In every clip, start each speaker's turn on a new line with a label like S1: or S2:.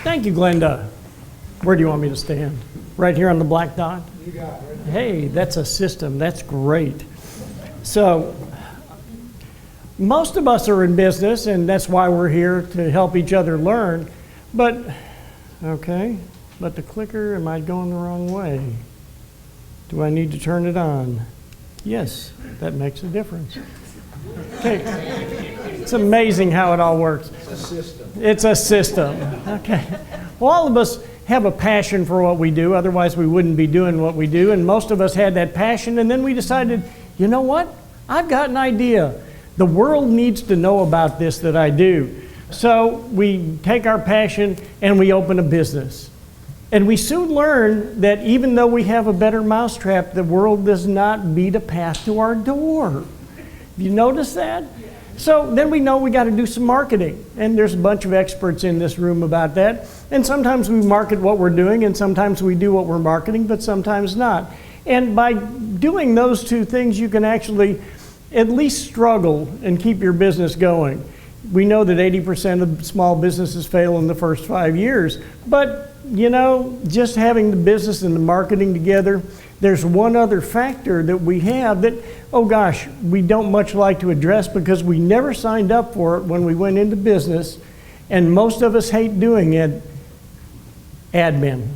S1: Thank you, Glenda. Where do you want me to stand? Right here on the black dot?
S2: You got it.
S1: Hey, that's a system. That's great. So, most of us are in business, and that's why we're here to help each other learn. But, okay, but the clicker, am I going the wrong way? Do I need to turn it on? Yes, that makes a difference. Okay, it's amazing how it all works.
S2: It's a system.
S1: It's a system. Okay. Well, all of us have a passion for what we do, otherwise we wouldn't be doing what we do, and most of us had that passion, and then we decided, you know what? I've got an idea. The world needs to know about this that I do. So we take our passion and we open a business. And we soon learn that even though we have a better mousetrap, the world does not beat a path to our door. You notice that? So then we know we got to do some marketing. And there's a bunch of experts in this room about that. And sometimes we market what we're doing, and sometimes we do what we're marketing, but sometimes not. And by doing those two things, you can actually at least struggle and keep your business going. We know that 80% of small businesses fail in the first 5 years, but you know, just having the business and the marketing together, there's one other factor that we have that, oh gosh, we don't much like to address because we never signed up for it when we went into business, and most of us hate doing it: admin.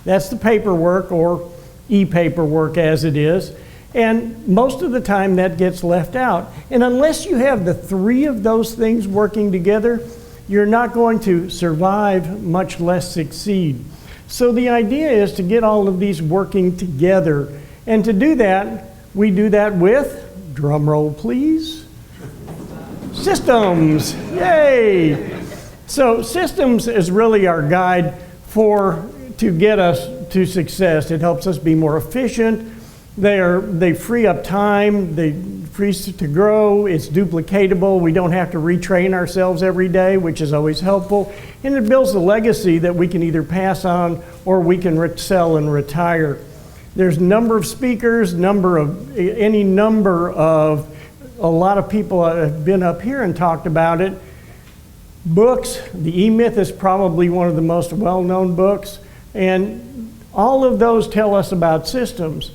S1: That's the paperwork, or e-paperwork as it is. And most of the time that gets left out. And unless you have the three of those things working together, you're not going to survive, much less succeed. So the idea is to get all of these working together. And to do that, we do that with, drum roll please, systems. Yay! So systems is really our guide to get us to success. It helps us be more efficient. They free up time, they free us to grow, it's duplicatable, we don't have to retrain ourselves every day, which is always helpful, and it builds a legacy that we can either pass on or we can sell and retire. There's a number of speakers, a lot of people have been up here and talked about it. Books, the E-Myth is probably one of the most well-known books, and all of those tell us about systems.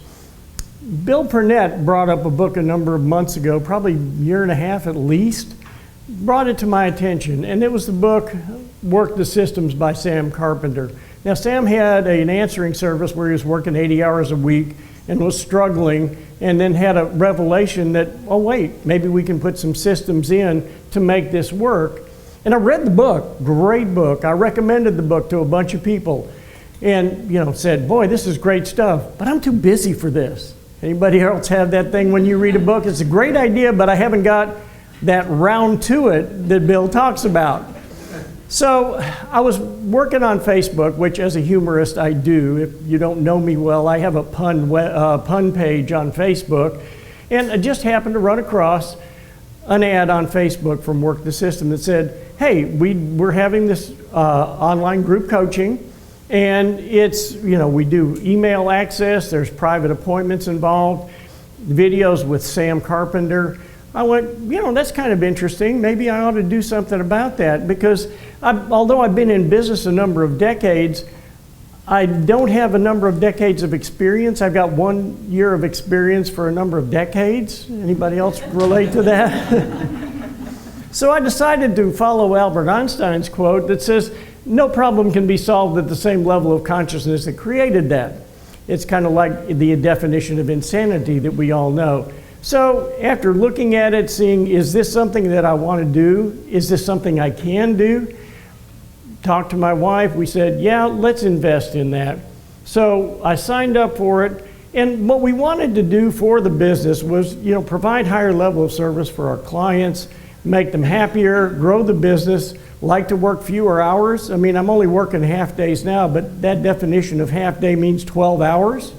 S1: Bill Purnett brought up a book a number of months ago, probably a year and a half at least, brought it to my attention, and it was the book Work the Systems by Sam Carpenter. Now, Sam had an answering service where he was working 80 hours a week and was struggling, and then had a revelation that, oh wait, maybe we can put some systems in to make this work. And I read the book, great book. I recommended the book to a bunch of people and said, boy, this is great stuff, but I'm too busy for this. Anybody else have that thing when you read a book? It's a great idea, but I haven't got that round to it that Bill talks about. So I was working on Facebook, which as a humorist I do. If you don't know me well, I have a pun page on Facebook. And I just happened to run across an ad on Facebook from Work the System that said, hey, we're having this online group coaching. And it's, we do email access, there's private appointments involved, videos with Sam Carpenter. I went, that's kind of interesting. Maybe I ought to do something about that, because although I've been in business a number of decades, I don't have a number of decades of experience. I've got 1 year of experience for a number of decades. Anybody else relate to that? So I decided to follow Albert Einstein's quote that says, no problem can be solved at the same level of consciousness that created that. It's kind of like the definition of insanity that we all know. So after looking at it, seeing, is this something that I want to do? Is this something I can do? Talked to my wife, we said, yeah, let's invest in that. So I signed up for it, and what we wanted to do for the business was, provide higher level of service for our clients, make them happier, grow the business, like to work fewer hours. I mean, I'm only working half days now, but that definition of half day means 12 hours.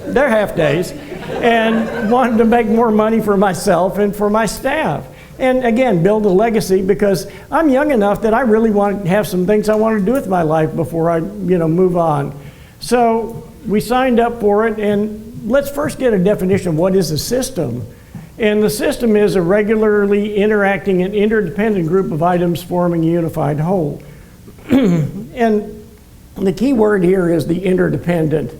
S1: They're half days. And wanted to make more money for myself and for my staff. And again, build a legacy, because I'm young enough that I really want to have some things I want to do with my life before I, move on. So we signed up for it, and let's first get a definition of what is a system. And the system is a regularly interacting and interdependent group of items forming a unified whole. And the key word here is the interdependent,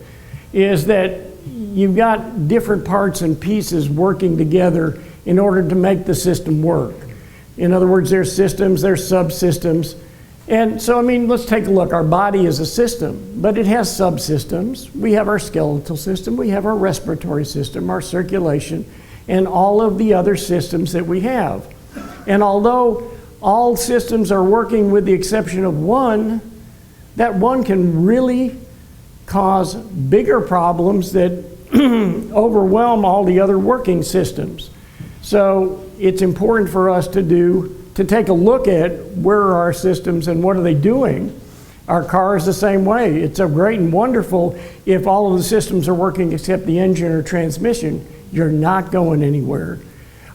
S1: is that you've got different parts and pieces working together in order to make the system work. In other words, there's systems, there's subsystems. And so, I mean, let's take a look. Our body is a system, but it has subsystems. We have our skeletal system, we have our respiratory system, our circulation, and all of the other systems that we have. And although all systems are working with the exception of one, that one can really cause bigger problems that overwhelm all the other working systems. So it's important for us to take a look at where are our systems and what are they doing. Our car is the same way. It's so great and wonderful if all of the systems are working except the engine or transmission. You're not going anywhere.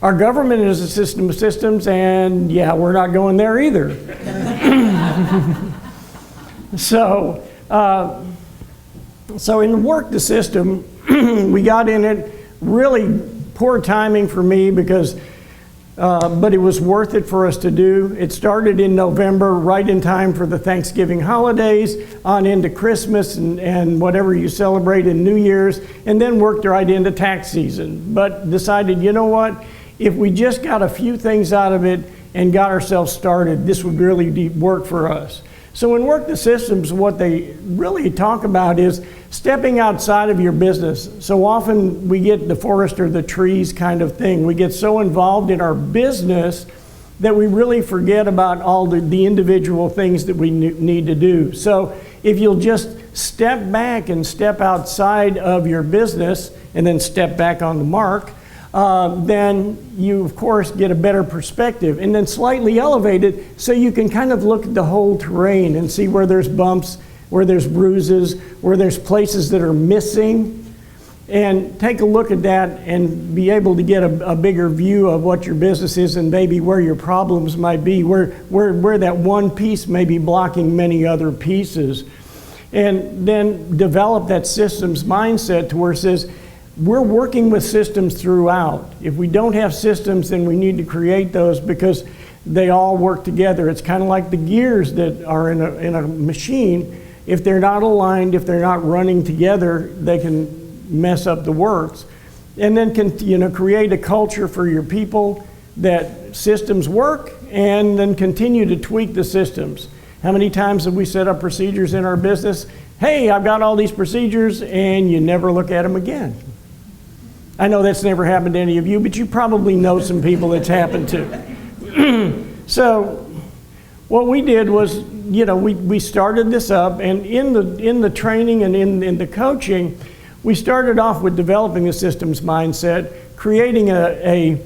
S1: Our government is a system of systems, and yeah, we're not going there either. So in work the system, we got in it, really poor timing for me because but it was worth it for us to do. It started in November, right in time for the Thanksgiving holidays, on into Christmas and whatever you celebrate in New Year's, and then worked right into tax season. But decided, you know what, if we just got a few things out of it and got ourselves started, this would really work for us. So in Work the Systems, what they really talk about is stepping outside of your business. So often we get the forest or the trees kind of thing. We get so involved in our business that we really forget about all the individual things that we need to do. So if you'll just step back and step outside of your business and then step back on the mark, then you of course get a better perspective, and then slightly elevate it so you can kind of look at the whole terrain and see where there's bumps, where there's bruises, where there's places that are missing, and take a look at that and be able to get a bigger view of what your business is and maybe where your problems might be, where that one piece may be blocking many other pieces. And then develop that systems mindset to where it says, we're working with systems throughout. If we don't have systems, then we need to create those because they all work together. It's kind of like the gears that are in a machine. If they're not aligned, if they're not running together, they can mess up the works. And then create a culture for your people that systems work, and then continue to tweak the systems. How many times have we set up procedures in our business? Hey, I've got all these procedures, and you never look at them again. I know that's never happened to any of you, but you probably know some people it's happened to. So what we did was, we started this up, and in the training and in the coaching, we started off with developing a systems mindset, creating a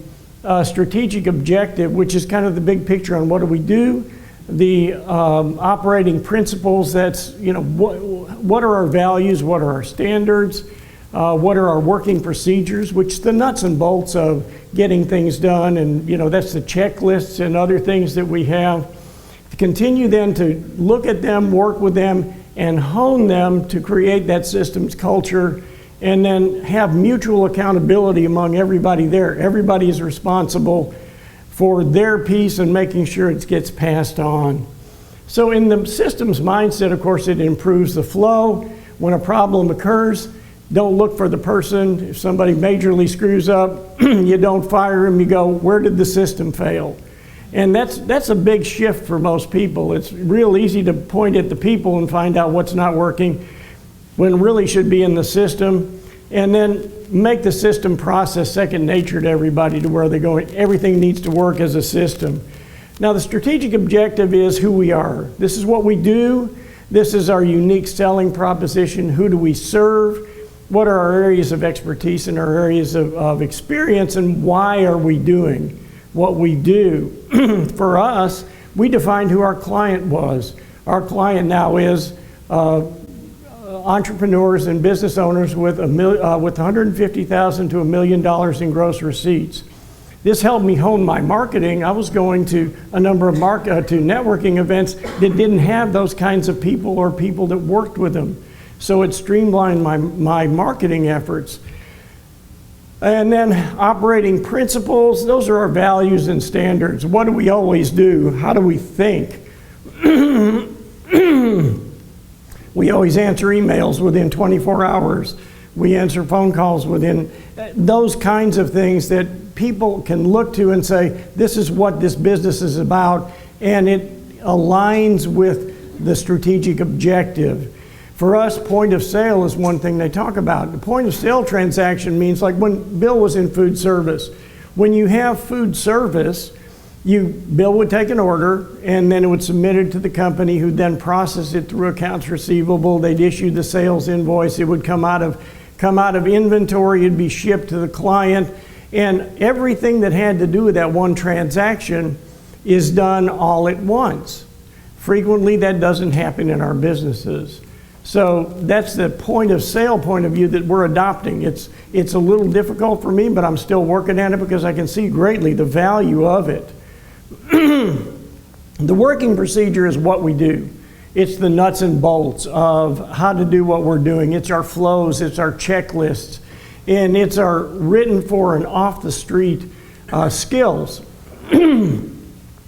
S1: strategic objective, which is kind of the big picture on what do we do, the operating principles, that's, what are our values, what are our standards, what are our working procedures, which the nuts and bolts of getting things done, and that's the checklists and other things that we have. To continue then to look at them, work with them, and hone them to create that systems culture, and then have mutual accountability among everybody there. Everybody is responsible for their piece and making sure it gets passed on. So in the systems mindset, of course, it improves the flow. When a problem occurs, don't look for the person. If somebody majorly screws up, you don't fire them, you go, where did the system fail? And that's a big shift for most people. It's real easy to point at the people and find out what's not working when really should be in the system, and then make the system process second nature to everybody to where they're going, everything needs to work as a system. Now the strategic objective is who we are. This is what we do. This is our unique selling proposition. Who do we serve? What are our areas of expertise and our areas of experience, and why are we doing what we do? For us, we defined who our client was. Our client now is entrepreneurs and business owners with $150,000 to $1 million in gross receipts. This helped me hone my marketing. I was going to a number of networking events that didn't have those kinds of people or people that worked with them. So it streamlined my marketing efforts. And then operating principles, those are our values and standards. What do we always do? How do we think? We always answer emails within 24 hours. We answer phone calls within those kinds of things that people can look to and say, this is what this business is about, and it aligns with the strategic objective. For us, point of sale is one thing they talk about. The point of sale transaction means, like when Bill was in food service, when you have food service, Bill would take an order and then it would submit it to the company, who then process it through accounts receivable. They'd issue the sales invoice. It would come out of inventory. It'd be shipped to the client, and everything that had to do with that one transaction is done all at once. Frequently, that doesn't happen in our businesses. So that's the point of sale point of view that we're adopting. It's a little difficult for me, but I'm still working at it because I can see greatly the value of it. The working procedure is what we do. It's the nuts and bolts of how to do what we're doing. It's our flows, it's our checklists, and it's our written for and off the street skills.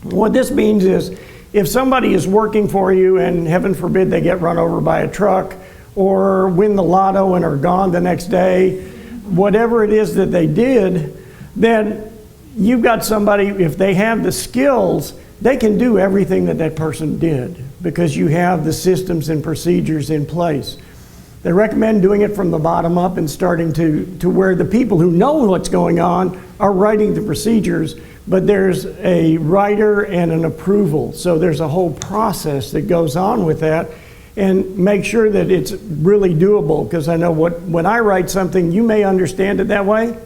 S1: What this means is, if somebody is working for you and heaven forbid they get run over by a truck or win the lotto and are gone the next day, whatever it is that they did, then you've got somebody, if they have the skills, they can do everything that person did because you have the systems and procedures in place. They recommend doing it from the bottom up and starting to where the people who know what's going on are writing the procedures, but there's a writer and an approval. So there's a whole process that goes on with that, and make sure that it's really doable, because I know when I write something, you may understand it that way,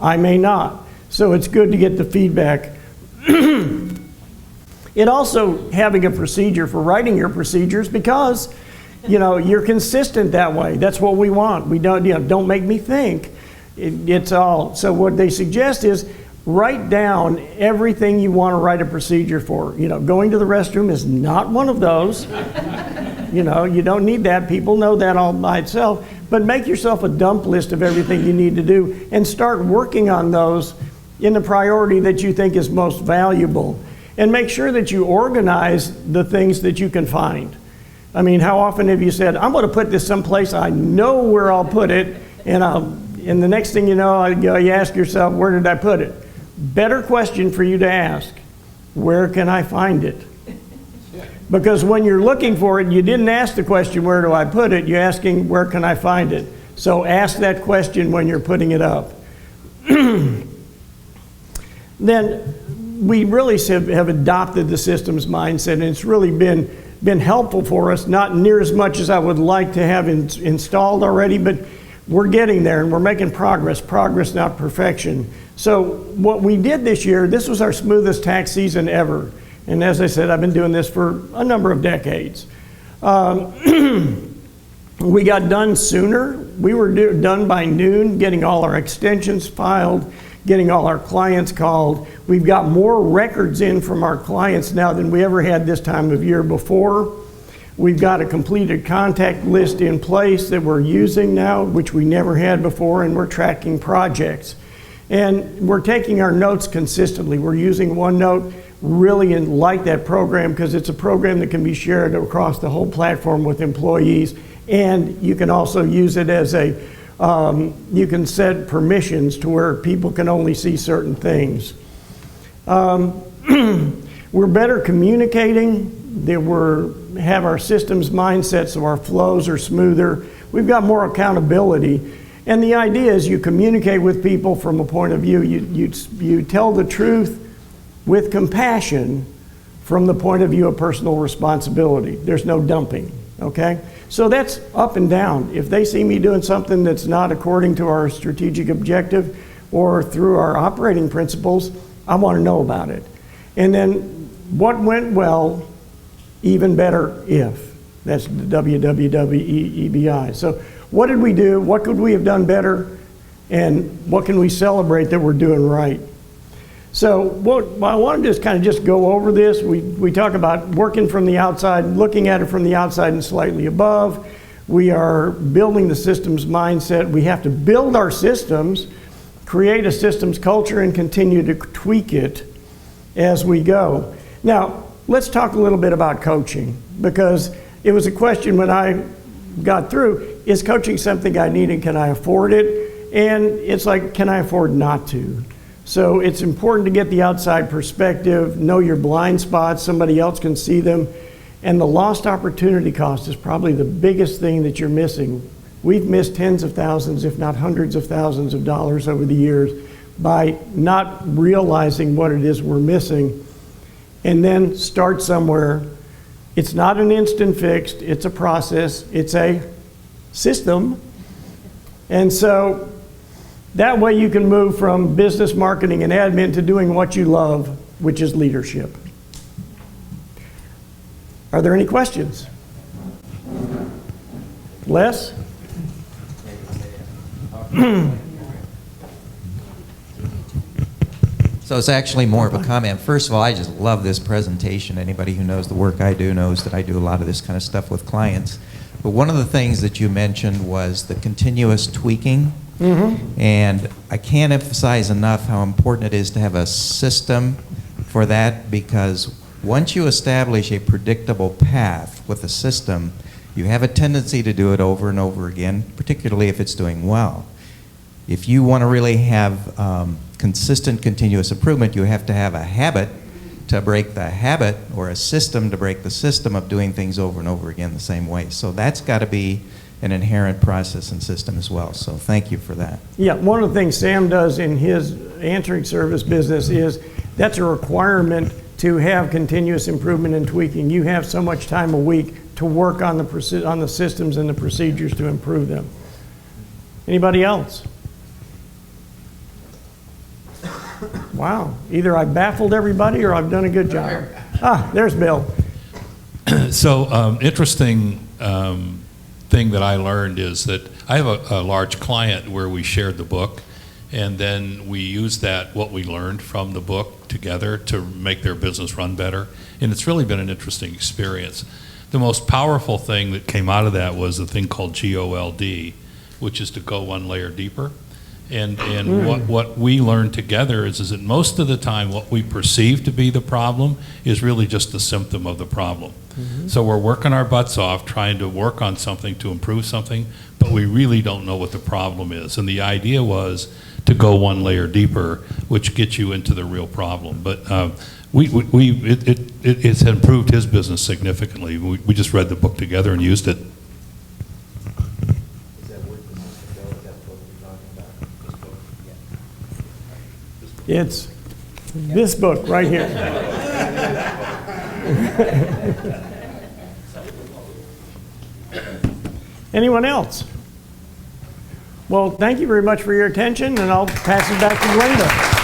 S1: I may not. So it's good to get the feedback. It also having a procedure for writing your procedures, because you're consistent that way. That's what we want. We don't make me think. It's all. So what they suggest is write down everything you want to write a procedure for. Going to the restroom is not one of those. You don't need that. People know that all by itself. But make yourself a dump list of everything you need to do and start working on those in the priority that you think is most valuable. And make sure that you organize the things that you can find. I mean, how often have you said, I'm going to put this someplace, I know where I'll put it, and the next thing you know, you ask yourself, where did I put it? Better question for you to ask, where can I find it? Because when you're looking for it, you didn't ask the question, where do I put it? You're asking, where can I find it? So ask that question when you're putting it up. Then we really have adopted the systems mindset, and it's really been helpful for us, not near as much as I would like to have installed already, but we're getting there and we're making progress, not perfection. So what we did this year, this was our smoothest tax season ever. And as I said, I've been doing this for a number of decades. We got done sooner. We were done by noon, getting all our extensions filed, getting all our clients called. We've got more records in from our clients now than we ever had this time of year before. We've got a completed contact list in place that we're using now, which we never had before, and we're tracking projects. And we're taking our notes consistently. We're using OneNote, really like that program because it's a program that can be shared across the whole platform with employees. And you can also use it as you can set permissions to where people can only see certain things. We're better communicating, that we have our systems mindset so our flows are smoother. We've got more accountability. And the idea is you communicate with people from a point of view, you tell the truth with compassion from the point of view of personal responsibility. There's no dumping, okay? So that's up and down. If they see me doing something that's not according to our strategic objective or through our operating principles, I want to know about it. And then what went well, even better if. That's the WWWEBI. So what did we do? What could we have done better? And what can we celebrate that we're doing right? So what I wanted to kind of just go over this. We talk about working from the outside, looking at it from the outside and slightly above. We are building the systems mindset. We have to build our systems, create a systems culture, and continue to tweak it as we go. Now, let's talk a little bit about coaching, because it was a question when I got through, is coaching something I need and can I afford it? And it's like, can I afford not to? So it's important to get the outside perspective, know your blind spots, somebody else can see them. And the lost opportunity cost is probably the biggest thing that you're missing. We've missed tens of thousands, if not hundreds of thousands of dollars over the years by not realizing what it is we're missing. And then start somewhere. It's not an instant fix, it's a process, it's a system. And so that way you can move from business, marketing, and admin to doing what you love, which is leadership. Are there any questions? Les?
S2: So it's actually more of a comment. First of all, I just love this presentation. Anybody who knows the work I do knows that I do a lot of this kind of stuff with clients. But one of the things that you mentioned was the continuous tweaking. Mm-hmm. And I can't emphasize enough how important it is to have a system for that, because once you establish a predictable path with a system, you have a tendency to do it over and over again, particularly if it's doing well. If you want to really have consistent, continuous improvement, you have to have a habit to break the habit, or a system to break the system of doing things over and over again the same way. So that's got to be an inherent process and system as well. So thank you for that.
S1: Yeah, one of the things Sam does in his answering service business is that's a requirement to have continuous improvement and tweaking. You have so much time a week to work on the systems and the procedures to improve them. Anybody else? Wow, either I baffled everybody or I've done a good job. Ah, there's Bill.
S3: So interesting thing that I learned is that I have a large client where we shared the book, and then we used what we learned from the book together to make their business run better. And it's really been an interesting experience. The most powerful thing that came out of that was a thing called GOLD, which is to go one layer deeper. And what we learned together is that most of the time what we perceive to be the problem is really just the symptom of the problem. Mm-hmm. So we're working our butts off trying to work on something to improve something, but we really don't know what the problem is. And the idea was to go one layer deeper, which gets you into the real problem. But it's improved his business significantly. We just read the book together and used it.
S1: It's this book right here. Anyone else? Well, thank you very much for your attention, and I'll pass it back to Linda.